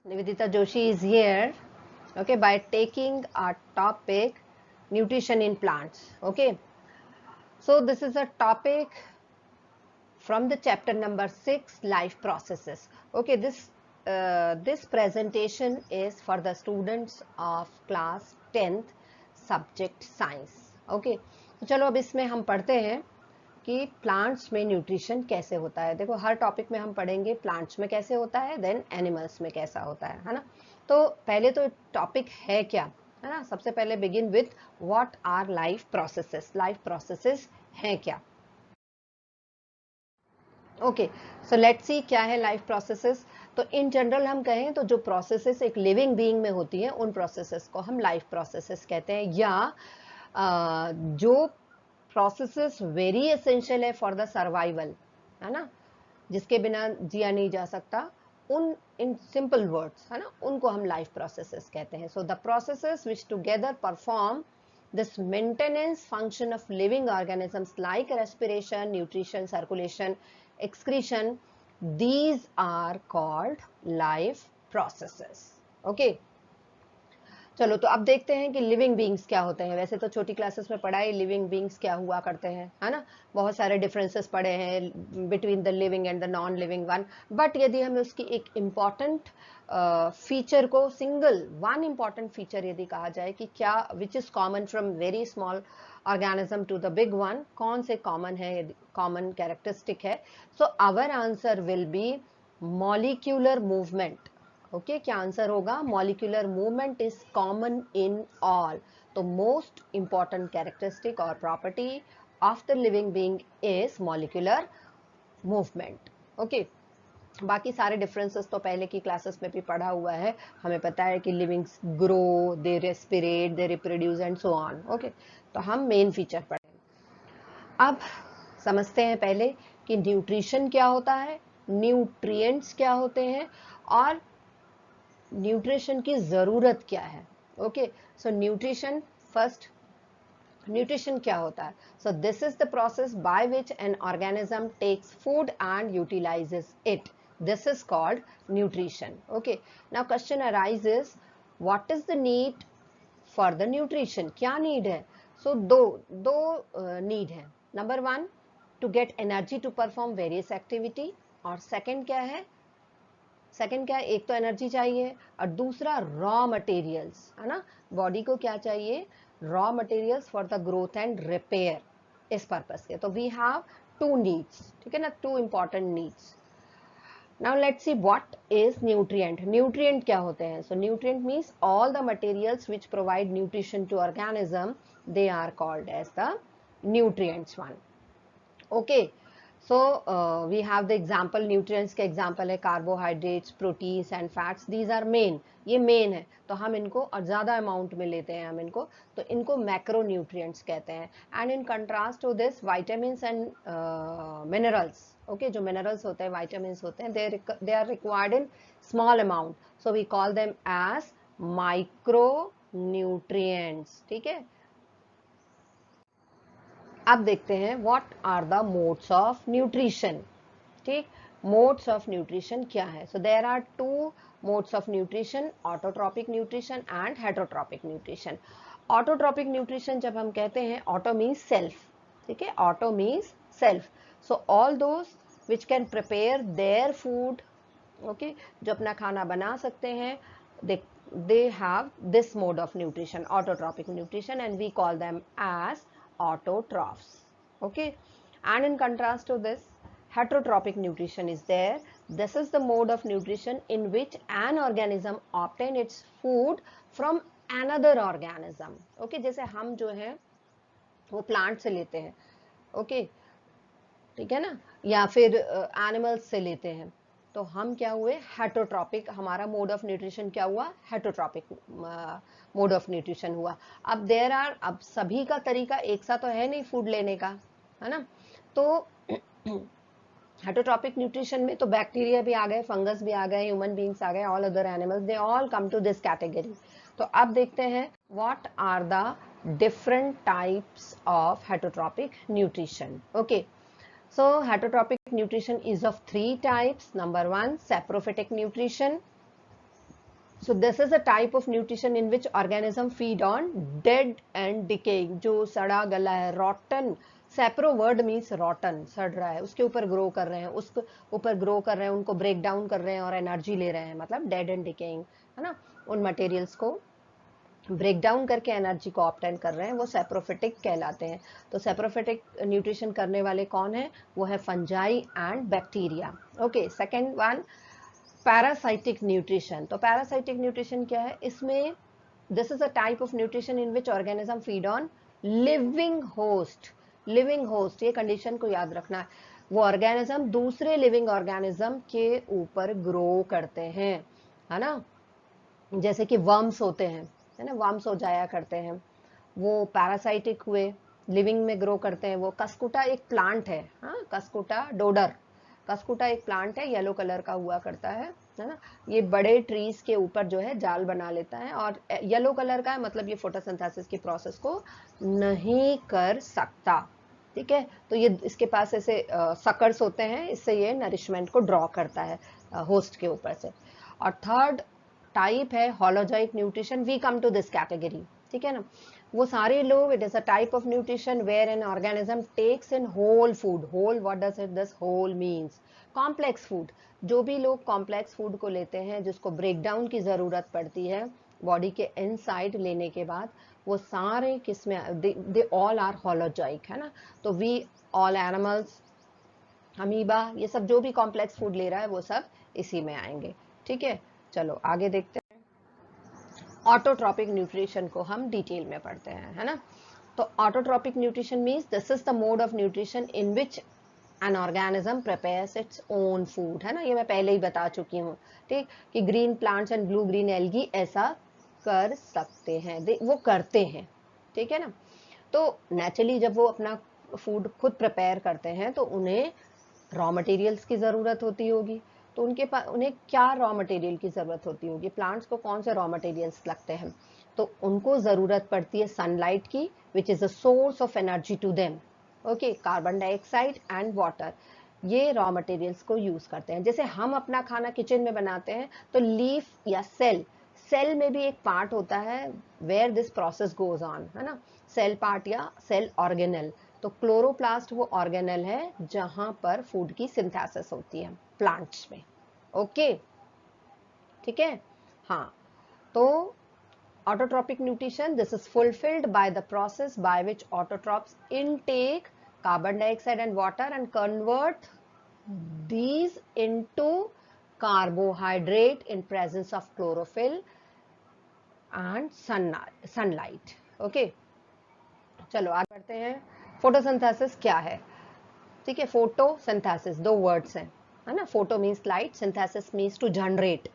Nivedita Joshi is here, okay, by taking our topic nutrition in plants. Okay, so this is a topic from the chapter number 6, life processes. Okay, this presentation is for the students of class 10th subject science. Okay, तो चलो अब इसमें हम पढ़ते हैं कि plants में nutrition कैसे होता है. देखो, हर टॉपिक में हम पढ़ेंगे प्लांट्स में कैसे होता है, देन एनिमल्स में कैसा होता है ना. तो पहले तो टॉपिक है क्या, है ना. सबसे पहले begin with what our life processes. Life processes हैं क्या. ओके, सो लेट्स सी क्या है लाइफ प्रोसेसेस. तो इन जनरल हम कहें तो जो प्रोसेसेस एक लिविंग बीइंग में होती हैं उन प्रोसेसेस को हम लाइफ प्रोसेसेस कहते हैं, या जो प्रोसेसेस वेरी एसेंशियल है फॉर द सर्वाइवल, है ना, जिसके बिना जिया नहीं जा सकता, उन इन सिंपल वर्ड्स, है ना, उनको हम लाइफ प्रोसेसेस कहते हैं. So the processes which together perform this maintenance function of living organisms like respiration, nutrition, circulation, excretion, these are called life processes. Okay, चलो तो अब देखते हैं कि लिविंग बींग्स क्या होते हैं. वैसे तो छोटी क्लासेस में पढ़ा है लिविंग बींग्स क्या हुआ करते हैं, है ना. बहुत सारे डिफरेंसेस पढ़े हैं between the living and the non living one. But यदि हमें उसकी एक इम्पॉर्टेंट फीचर को, सिंगल वन इम्पॉर्टेंट फीचर यदि कहा जाए कि क्या which is common from very small organism to the big one, कौन से कॉमन है, कॉमन कैरेक्टरिस्टिक है, so our answer will be molecular movement. Okay, क्या आंसर होगा. Molecular movement is common in all. तो मोस्ट इंपॉर्टेंट कैरेक्टरिस्टिक और property of the living being is molecular movement. Okay, बाकी सारे डिफरेंसेस तो पहले की क्लासेस में भी पढ़ा हुआ है. हमें पता है कि livings grow, they रेस्पिरेट, they reproduce and so on. Okay, तो हम मेन फीचर पढ़ेंगे. अब समझते हैं पहले कि न्यूट्रिशन क्या होता है, न्यूट्रिएंट्स क्या होते हैं, और न्यूट्रिशन की जरूरत क्या है. Okay, so nutrition first. Nutrition क्या होता है. So this is the process by which an organism takes food and utilizes it. This is called nutrition. Okay, now question arises, what is the need for the nutrition. क्या need है. So दो need है. Number one, to get energy to perform various activity. और second क्या है, एक तो energy चाहिए और दूसरा रॉ मटेरियल्स, है ना. बॉडी को क्या चाहिए, raw materials for the growth and repair, इस पर्पस के. तो वी हैव टू नीड्स, ठीक है ना, two important needs. Now let's see what is nutrient. Nutrient क्या होते हैं. So nutrient means all the materials which provide nutrition to organism, they are called as the nutrients one. Okay, so we have the example, nutrients के example है carbohydrates, proteins and fats. These are main, ये main है, तो हम इनको और ज़्यादा amount में लेते हैं हम इनको, तो इनको macronutrients कहते हैं. And in contrast to this, vitamins and minerals, okay, जो minerals होते हैं, vitamins होते हैं, they are required in small amount, so we call them as micronutrients. ठीक है, अब देखते हैं what are the modes of nutrition. ठीक, मोड्स ऑफ न्यूट्रिशन क्या है. So there are two modes of nutrition, autotrophic nutrition and heterotrophic nutrition. Autotrophic nutrition जब हम कहते हैं, ऑटो मीन्स सेल्फ, ठीक है, auto means self. So all those which can prepare their food, okay, जो अपना खाना बना सकते हैं, they have this mode of nutrition, autotrophic nutrition, and we call them as autotrophs. Okay, and in contrast to this, heterotrophic nutrition is there. This is the mode of nutrition in which an organism obtain its food from another organism. Okay, जैसे हम जो है वो plant से लेते हैं, okay, ठीक है ना, या फिर एनिमल्स से लेते हैं, तो हम क्या हुए, हेटरोट्रॉपिक. हमारा मोड ऑफ न्यूट्रिशन क्या हुआ, हेटरोट्रॉपिक मोड ऑफ न्यूट्रिशन हुआ. अब देयर आर, अब सभी का तरीका एक सा तो है नहीं फूड लेने का, है ना. तो हेटरोट्रॉपिक न्यूट्रिशन में तो बैक्टीरिया भी आ गए, फंगस भी आ गए, ह्यूमन बीइंग्स आ गए, all other animals, they all come to this category. तो अब देखते हैं what are the different types of heterotrophic nutrition. Okay, so heterotrophic nutrition is of three types. Number one, saprophytic nutrition. So this is a type of nutrition in which organism feed on dead and decaying, जो सड़ा गला है, rotten, सैप्रो word means रॉटन, सड़ रहा है, उसके ऊपर grow कर रहे हैं, उसके ऊपर ग्रो कर रहे हैं, उनको ब्रेक डाउन कर रहे हैं और एनर्जी ले रहे हैं, मतलब डेड एंड डिकेइंग, है ना, उन मटेरियल्स को ब्रेक डाउन करके एनर्जी को ऑब्टेन कर रहे हैं, वो सैप्रोफिटिक कहलाते हैं। तो सैप्रोफिटिक न्यूट्रिशन करने वाले कौन है? वो है fungi and bacteria. Okay, second one parasitic nutrition. तो पैरासाइटिक न्यूट्रिशन क्या है? इसमें this is a type of nutrition in which organism feed on living host. Living host, ये कंडीशन को याद रखना है, वो ऑर्गेनिज्म दूसरे लिविंग ऑर्गेनिज्म के ऊपर ग्रो करते हैं, है ना, जैसे कि वर्म्स होते हैं, है ना, वर्म्स हो जाया करते हैं, वो पैरासाइटिक हुए, लिविंग में ग्रो करते हैं। वो कस्कुटा एक प्लांट है, हाँ, कस्कुटा डोडर, कस्कुटा एक प्लांट है, येलो कलर का हुआ करता है ना, ये बड़े ट्रीज के ऊपर जो है जाल बना लेता है और येलो कलर का है, मतलब ये फोटोसिंथेसिस की प्रोसेस को नहीं कर सकता, ठीक है। तो ये इसके पास ऐसे सकर्स होते हैं, इससे ये नरिशमेंट को ड्रॉ करता है होस्ट के ऊपर से। और थर्ड टाइप है holozoic nutrition, we come to this category, ठीक है ना। वो सारे लोग, it is a type of nutrition where an organism takes in whole food. Whole, what does it this whole means? Complex food. जो भी लोग कॉम्प्लेक्स फूड को लेते हैं, जिसको ब्रेक डाउन की जरूरत पड़ती है बॉडी के इनसाइड लेने के बाद, वो सारे किसमें, दे ऑल आर होलोजोइक, है ना। तो वी ऑल एनिमल्स, अमीबा, ये सब जो भी कॉम्प्लेक्स फूड ले रहा है वो सब इसी में आएंगे, ठीक है। चलो आगे देखते हैं। ऑटोट्रॉपिक न्यूट्रिशन को हम डिटेल में पढ़ते हैं, है ना। तो autotrophic nutrition means this is the mode of nutrition in which an organism prepares its own food, है ना, ये मैं पहले ही बता चुकी हूँ, ठीक, कि green plants and blue green algae ऐसा कर सकते हैं, वो करते हैं, ठीक है ना। तो नेचुरली जब वो अपना फूड खुद प्रिपेयर करते हैं तो उन्हें रॉ मटेरियल्स की ज़रूरत होती होगी। तो उनके पास, उन्हें क्या रॉ मटेरियल की ज़रूरत होती होगी? प्लांट्स को कौन से रॉ मटेरियल्स लगते हैं? तो उनको ज़रूरत पड़ती है सनलाइट की, which is a source of energy to them. Okay, carbon dioxide and water, ये रॉ मटेरियल्स को यूज़ करते हैं। जैसे हम अपना खाना किचन में बनाते हैं तो लीफ या सेल, सेल में भी एक पार्ट होता है where this process goes on, है ना, सेल पार्ट या सेल ऑर्गेनेल। तो क्लोरोप्लास्ट वो ऑर्गेनेल है जहां पर फूड की सिंथेसिस होती है प्लांट्स में, ओके, ठीक है। हाँ, तो autotrophic nutrition, this is fulfilled by the process by which autotrophs intake carbon dioxide and water and convert these into carbohydrate in presence of chlorophyll and sunlight, okay। चलो आगे बढ़ते हैं। फोटोसिंथेसिस क्या है? ठीक है, फोटोसिंथेसिस दो वर्ड्स हैं, है ना। Photo means light, synthesis means to generate.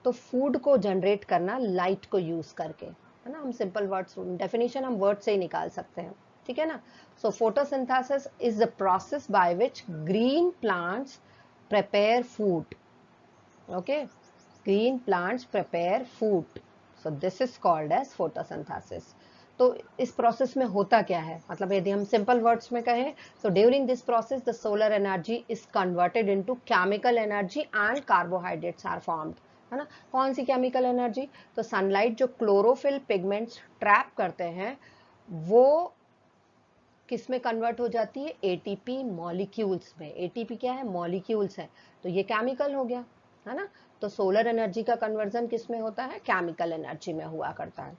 तो फूड को जनरेट करना लाइट को यूज करके, है ना। हम सिंपल वर्ड्स, डेफिनेशन हम वर्ड से ही निकाल सकते हैं, ठीक है ना। So photosynthesis is the process by which green plants prepare food, okay, green plants prepare food, so this is called as photosynthesis. तो इस प्रोसेस में होता क्या है, मतलब यदि हम सिंपल वर्ड्स में कहें तो during this process the solar energy is converted into chemical energy and carbohydrates are formed, है ना। कौन सी केमिकल एनर्जी? तो सनलाइट जो क्लोरोफिल पिगमेंट्स ट्रैप करते हैं वो किस में कन्वर्ट हो जाती है? एटीपी मॉलिक्यूल्स में। एटीपी क्या है? मॉलिक्यूल्स है, तो ये केमिकल हो गया, है ना। तो सोलर एनर्जी का कन्वर्जन किस में होता है? केमिकल एनर्जी में हुआ करता है,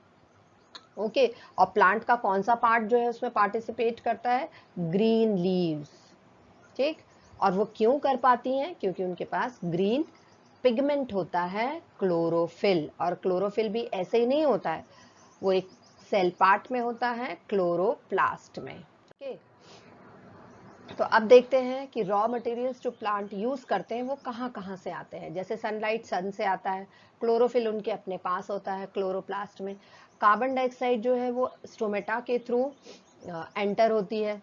ओके। और प्लांट का कौन सा पार्ट जो है उसमें पार्टिसिपेट करता है? ग्रीन लीव्स, ठीक। और वो क्यों कर पाती हैं? क्योंकि उनके पास ग्रीन पिगमेंट होता है, क्लोरोफिल। और क्लोरोफिल भी ऐसे ही नहीं होता है, वो एक सेल पार्ट में होता है, क्लोरोप्लास्ट में, ओके। तो अब देखते हैं कि रॉ मटेरियल्स जो प्लांट यूज करते हैं वो कहाँ कहाँ से आते हैं। जैसे सनलाइट सन से आता है, क्लोरोफिल उनके अपने पास होता है क्लोरोप्लास्ट में, कार्बन डाइऑक्साइड जो है वो स्टोमेटा के थ्रू एंटर होती है,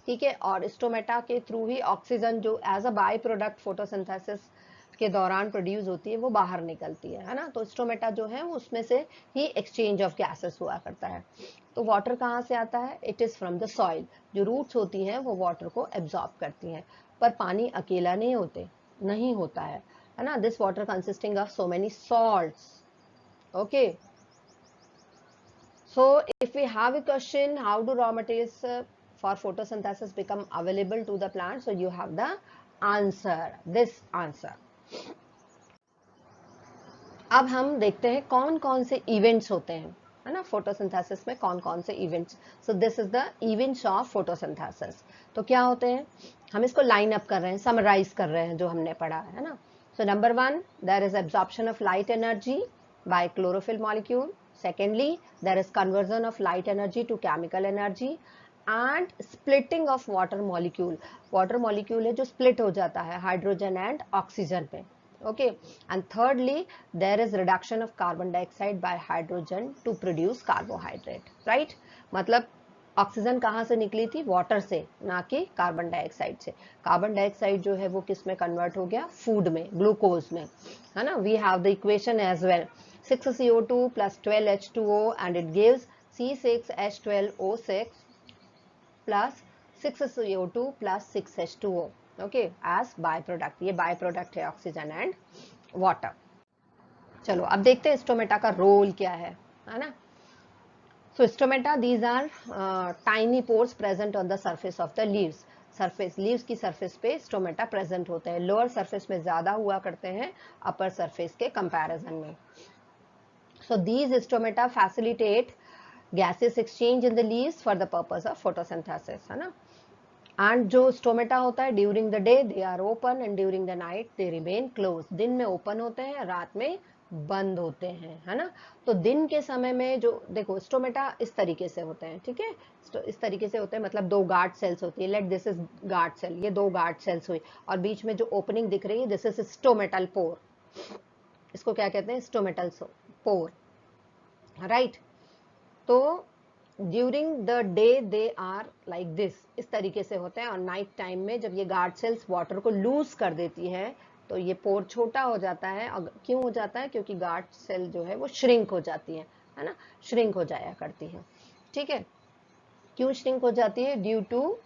ठीक है। और स्टोमेटा के थ्रू ही ऑक्सीजन जो as a by product photosynthesis के दौरान प्रोड्यूस होती है वो बाहर निकलती है ना। तो स्टोमेटा जो है वो उसमें से ही एक्सचेंज ऑफ गैसेस हुआ करता है। तो वाटर कहाँ से आता है? It is from the soil. जो रूट्स होती हैं वो वाटर को एब्जॉर्ब करती हैं, पर पानी अकेला नहीं होता है, है ना. This water consisting of so many salts. Okay. So if we have a question, how do raw materials for photosynthesis become available to the plant? So you have the answer, this answer. अब हम देखते हैं कौन कौन से events होते हैं, है ना, फोटोसिंथेसिस में कौन कौन से events. So this is the events of photosynthesis. तो क्या होते हैं, हम इसको लाइन अप कर रहे हैं, समराइज कर रहे हैं जो हमने पढ़ा है ना. So number 1, there is absorption of light energy by chlorophyll molecule. Secondly, there is conversion of light energy to chemical energy and splitting of water molecule. Water molecule है जो split हो जाता है hydrogen and oxygen में. Okay. And thirdly, there is reduction of carbon dioxide by hydrogen to produce carbohydrate. Right? मतलब oxygen कहाँ से निकली थी, वाटर से, ना कि कार्बन डाइऑक्साइड से. कार्बन डाइऑक्साइड जो है वो किस में कन्वर्ट हो गया, फूड में, ग्लूकोज में, है ना. We have the equation as well, 6CO2 plus 12H2O and it gives C6H12O6 plus 6CO2 plus 6H2O. Okay, as byproduct. ये byproduct है ऑक्सीजन एंड वाटर. चलो अब देखते हैं स्टोमेटा का रोल क्या है ना. So stomata, these are tiny pores present on the surface of the leaves. Surface, leaves की सरफेस पे स्टोमेटा प्रेजेंट होते हैं. लोअर सरफेस में ज्यादा हुआ करते हैं अपर सरफेस के कंपैरिजन में. So these stomata facilitate gaseous exchange in the leaves for the purpose of photosynthesis, है ना. And जो स्टोमेटा होता है, during the day they are open and during the night they remain close. दिन में open होते हैं, रात में बंद होते हैं, है ना. तो दिन के समय में जो देखो स्टोमेटा इस तरीके से होते हैं, ठीक है, इस तरीके से होते हैं, मतलब 2 गार्ड सेल्स होती है. Let this is guard cell, ये 2 गार्ड सेल्स हुई और बीच में जो ओपनिंग दिख रही है दिस इज स्टोमेटल पोर. इसको क्या कहते हैं, स्टोमेटल पोर, राइट. तो during the day they are like this, इस तरीके से होते हैं. और नाइट टाइम में जब ये गार्ड सेल्स वाटर को लूज कर देती है तो ये पोर छोटा हो जाता है. और क्यों हो जाता है, क्योंकि गार्ड सेल जो है वो श्रिंक हो जाती है ना, श्रिंक हो जाया करती है. ठीक है, क्यों श्रिंक हो जाती है, due to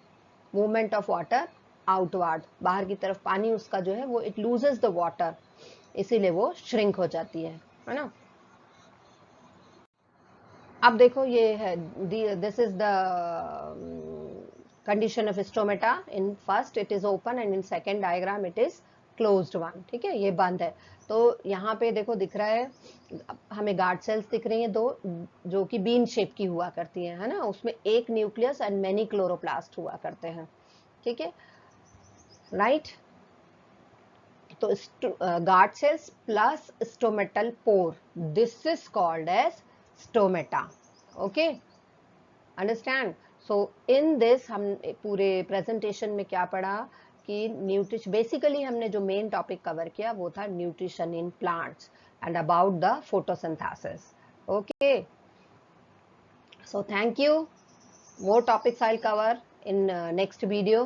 movement of water outward, बाहर की तरफ पानी उसका जो है वो इट लूजेस द वाटर, इसीलिए वो श्रिंक हो जाती है ना. अब देखो ये है, this is the condition of stomata. In first it is open and in second diagram it is closed one. ठीक है, ये बंद है. तो यहाँ पे देखो दिख रहा है हमें गार्ड सेल्स दिख रही हैं 2, जो कि बीन शेप की हुआ करती है ना. उसमें एक न्यूक्लियस एंड मेनी क्लोरोप्लास्ट हुआ करते हैं. ठीक है, राइट. तो guard cells plus stomatal pore, this is called as stomata. Okay, understand. So in this हम पूरे प्रेजेंटेशन में क्या पढ़ा कि न्यूट्रिशन, बेसिकली हमने जो मेन टॉपिक कवर किया वो था nutrition in plants and about the photosynthesis. Okay, so thank you. More topics I'll cover in next video.